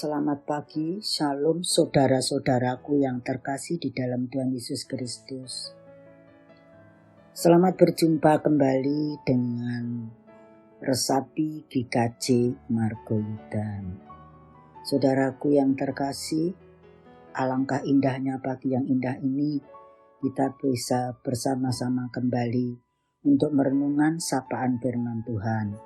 Selamat pagi, shalom saudara-saudaraku yang terkasih di dalam Tuhan Yesus Kristus. Selamat berjumpa kembali dengan Resapi GKJ Margoyudan. Saudaraku yang terkasih, alangkah indahnya pagi yang indah ini kita bisa bersama-sama kembali untuk merenungkan sapaan firman Tuhan.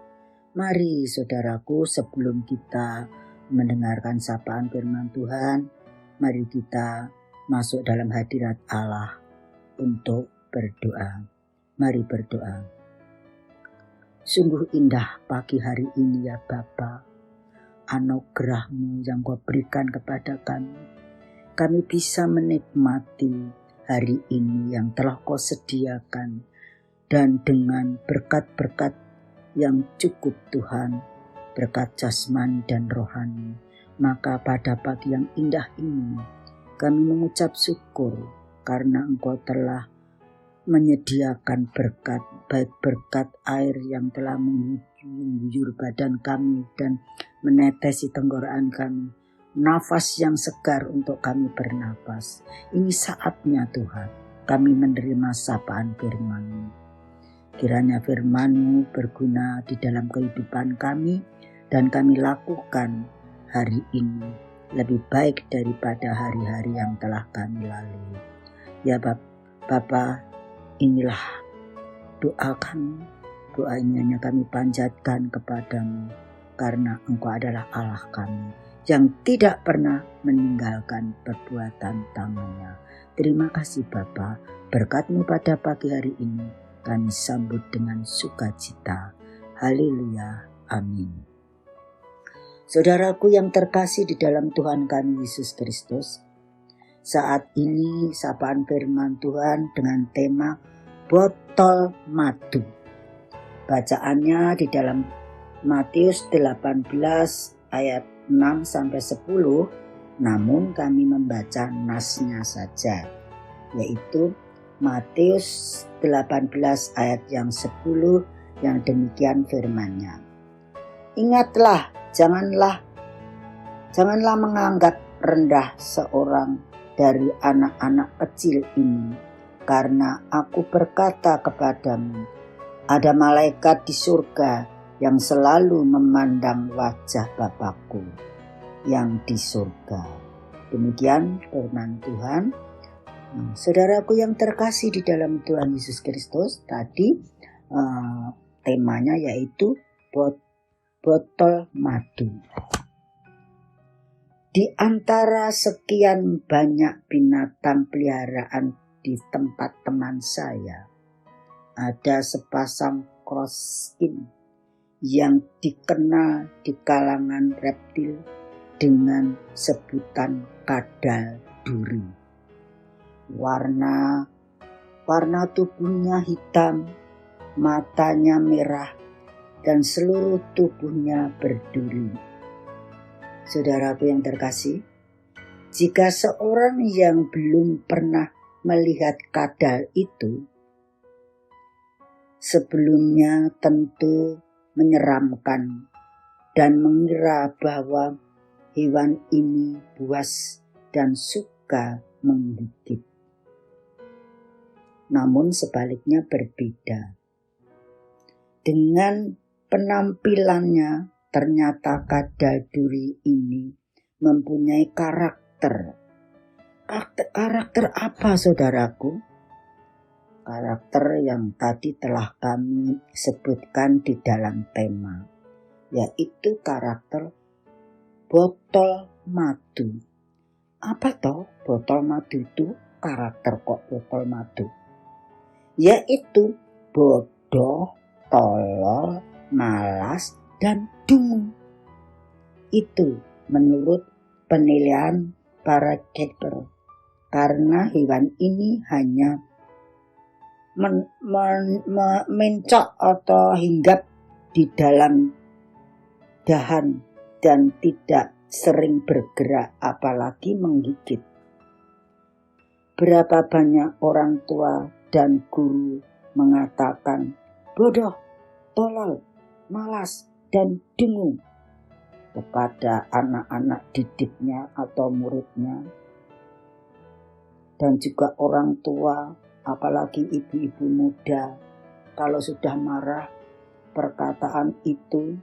Mari saudaraku, sebelum kita mendengarkan sapaan firman Tuhan, mari kita masuk dalam hadirat Allah untuk berdoa. Mari berdoa. Sungguh indah pagi hari ini ya Bapa, anugerah-Mu yang Kau berikan kepada kami. Kami bisa menikmati hari ini yang telah Kau sediakan, dan dengan berkat-berkat yang cukup Tuhan, berkat jasmani dan rohani, maka pada pagi yang indah ini kami mengucap syukur karena Engkau telah menyediakan berkat, baik berkat air yang telah mengguyur badan kami dan menetesi tenggorokan kami, nafas yang segar untuk kami bernapas. Ini saatnya Tuhan kami menerima sapaan firman-Mu. Kiranya firman-Mu berguna di dalam kehidupan kami, dan kami lakukan hari ini lebih baik daripada hari-hari yang telah kami lalui. Ya Bapa, inilah doa kami. Doa ini hanya kami panjatkan kepadamu, karena Engkau adalah Allah kami yang tidak pernah meninggalkan perbuatan tangannya. Terima kasih Bapa, berkat-Mu pada pagi hari ini kami sambut dengan sukacita. Haleluya, amin. Saudaraku yang terkasih di dalam Tuhan kami Yesus Kristus, saat ini sapaan firman Tuhan dengan tema botol madu. Bacaannya di dalam Matius 18 ayat 6 sampai 10, namun kami membaca nasnya saja, yaitu Matius 18 ayat yang 10 yang demikian firman-Nya. Ingatlah, janganlah menganggap rendah seorang dari anak-anak kecil ini, karena aku berkata kepadamu, ada malaikat di surga yang selalu memandang wajah Bapakku yang di surga. Demikian firman Tuhan. Saudaraku yang terkasih di dalam Tuhan Yesus Kristus, tadi temanya yaitu botol madu. Di antara sekian banyak binatang peliharaan di tempat teman saya, ada sepasang kroskin yang dikenal di kalangan reptil dengan sebutan kadal duri. Warna tubuhnya hitam, matanya merah, dan seluruh tubuhnya berduri. Saudaraku yang terkasih, jika seorang yang belum pernah melihat kadal itu, sebelumnya tentu menyeramkan dan mengira bahwa hewan ini buas dan suka menggigit. Namun sebaliknya berbeda. Dengan penampilannya, ternyata kadal duri ini mempunyai karakter. Karakter apa saudaraku? Karakter yang tadi telah kami sebutkan di dalam tema, yaitu karakter botol madu. Apa toh botol madu itu? Karakter kok botol madu? Yaitu bodoh, tolol, malas, dan dungu. Itu menurut penilaian para dokter, karena hewan ini hanya mencok atau hinggap di dalam dahan dan tidak sering bergerak, apalagi menggigit. Berapa banyak orang tua dan guru mengatakan bodoh, tolol, malas, dan dungu. kepada anak-anak didiknya atau muridnya, dan juga orang tua, apalagi ibu-ibu muda, kalau sudah marah, perkataan itu,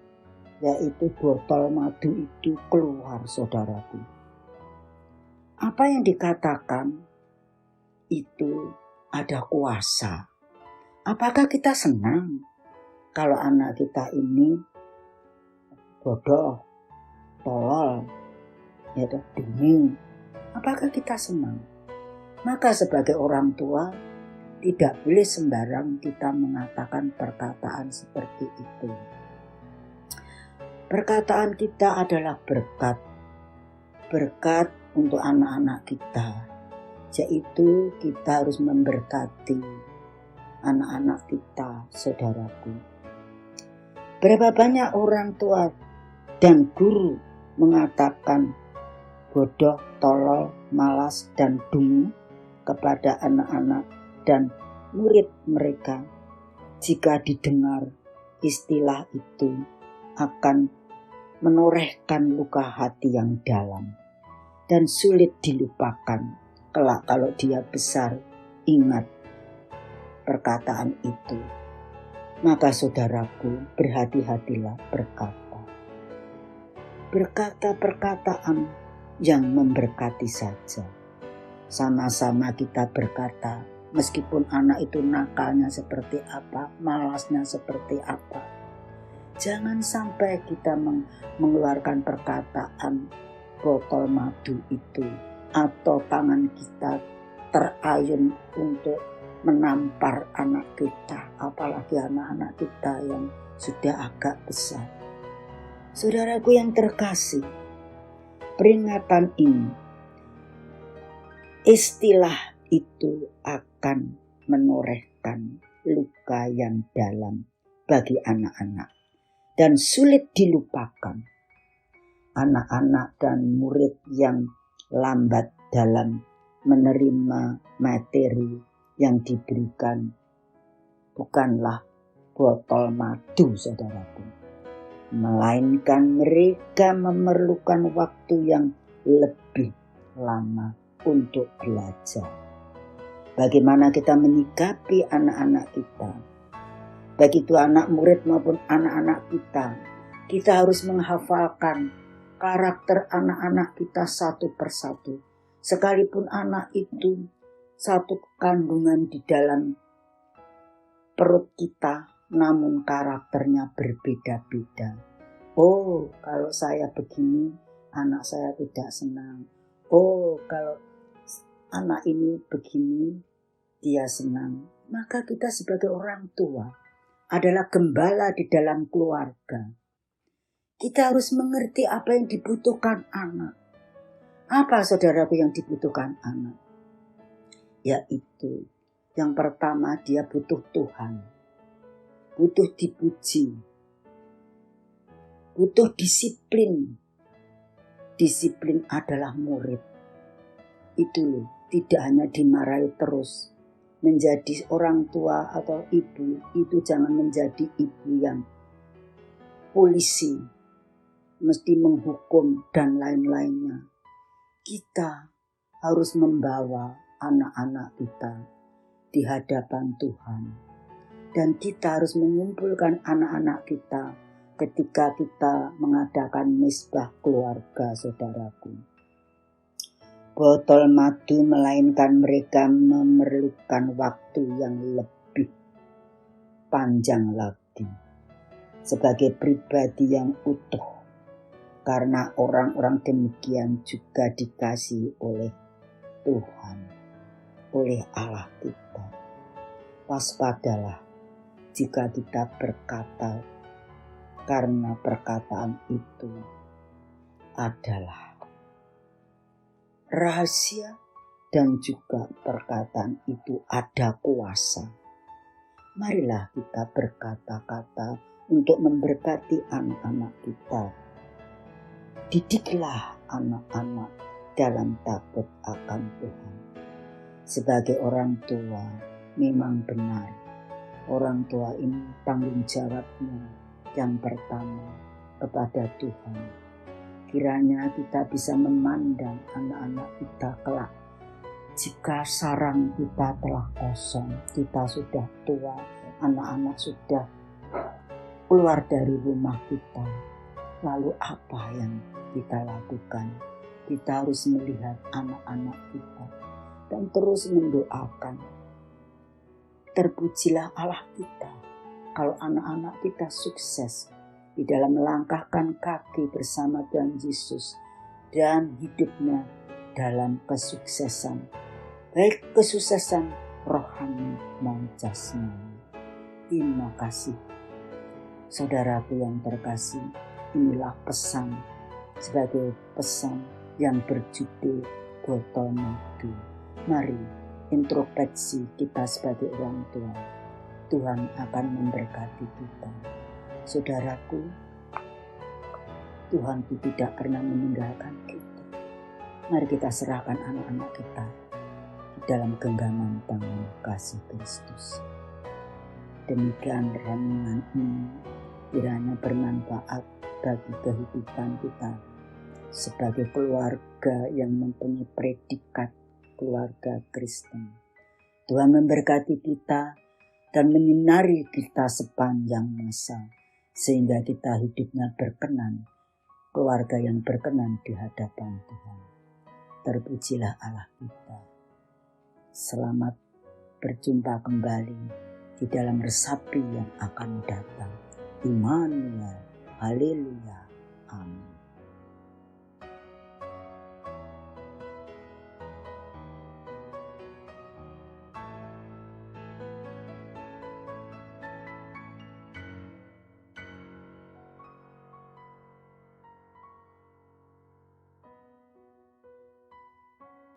yaitu botol madu itu keluar, saudaraku. Apa yang dikatakan itu ada kuasa. Apakah kita senang kalau anak kita ini bodoh, tolol, ya demi? Apakah kita senang? Maka sebagai orang tua tidak boleh sembarang kita mengatakan perkataan seperti itu. Perkataan kita adalah berkat. Berkat untuk anak-anak kita. Yaitu kita harus memberkati anak-anak kita, saudaraku. Berapa banyak orang tua dan guru mengatakan bodoh, tolol, malas, dan dungu kepada anak-anak dan murid mereka. Jika didengar istilah itu akan menorehkan luka hati yang dalam dan sulit dilupakan. Kelak kalau dia besar ingat perkataan itu. Maka saudaraku, berhati-hatilah berkata. Berkata perkataan yang memberkati saja. Sama-sama kita berkata, meskipun anak itu nakalnya seperti apa, malasnya seperti apa. Jangan sampai kita mengeluarkan perkataan botol madu itu, atau tangan kita terayun untuk menampar anak kita, apalagi anak-anak kita yang sudah agak besar. Saudaraku yang terkasih, peringatan ini, istilah itu akan menorehkan luka yang dalam bagi anak-anak dan sulit dilupakan. Anak-anak dan murid yang lambat dalam menerima materi yang diberikan bukanlah botol madu, saudaraku, melainkan mereka memerlukan waktu yang lebih lama untuk belajar. Bagaimana kita menyikapi anak-anak kita, baik itu anak murid maupun anak-anak kita harus menghafalkan karakter anak-anak kita satu persatu. Sekalipun anak itu satu kandungan di dalam perut kita, namun karakternya berbeda-beda. Oh, kalau saya begini, anak saya tidak senang. Oh, kalau anak ini begini, dia senang. Maka kita sebagai orang tua adalah gembala di dalam keluarga. Kita harus mengerti apa yang dibutuhkan anak. Apa, saudaraku, yang dibutuhkan anak? Yaitu, yang pertama, dia butuh Tuhan. Butuh dipuji. Butuh disiplin. Disiplin adalah murid. Itu loh, tidak hanya dimarahi terus. Menjadi orang tua atau ibu, itu jangan menjadi ibu yang polisi, mesti menghukum dan lain-lainnya. Kita harus membawa anak-anak kita di hadapan Tuhan. Dan kita harus mengumpulkan anak-anak kita ketika kita mengadakan misbah keluarga, saudaraku. Botol madu melainkan mereka memerlukan waktu yang lebih panjang lagi sebagai pribadi yang utuh, karena orang-orang demikian juga dikasihi oleh Tuhan, oleh Allah kita. Waspadalah jika kita berkata, karena perkataan itu adalah rahasia dan juga perkataan itu ada kuasa. Marilah kita berkata-kata untuk memberkati anak-anak kita. Didiklah anak-anak dalam takut akan Tuhan. Sebagai orang tua, memang benar, orang tua ini tanggung jawabnya yang pertama kepada Tuhan. Kiranya kita bisa memandang anak-anak kita kelak. Jika sarang kita telah kosong, kita sudah tua, anak-anak sudah keluar dari rumah kita, lalu apa yang kita lakukan? Kita harus melihat anak-anak kita dan terus mendoakan. Terpujilah Allah kita kalau anak-anak kita sukses di dalam melangkahkan kaki bersama Tuhan Yesus dan hidupnya dalam kesuksesan, baik kesuksesan rohani maupun jasmani. Terima kasih. Saudaraku yang terkasih, inilah pesan sebagai pesan yang berjudul botol madu. Mari introspeksi kita sebagai orang tua. Tuhan akan memberkati kita. Saudaraku, Tuhan tidak pernah meninggalkan kita. Mari kita serahkan anak-anak kita di dalam genggaman tangan kasih Kristus. Demikian renungan ini kiranya bermanfaat bagi kehidupan kita sebagai keluarga yang mempunyai predikat keluarga Kristen. Tuhan memberkati kita dan menyinari kita sepanjang masa, sehingga kita hidupnya berkenan, keluarga yang berkenan di hadapan Tuhan. Terpujilah Allah kita. Selamat berjumpa kembali di dalam resapi yang akan datang. Immanuel, haleluya, amin.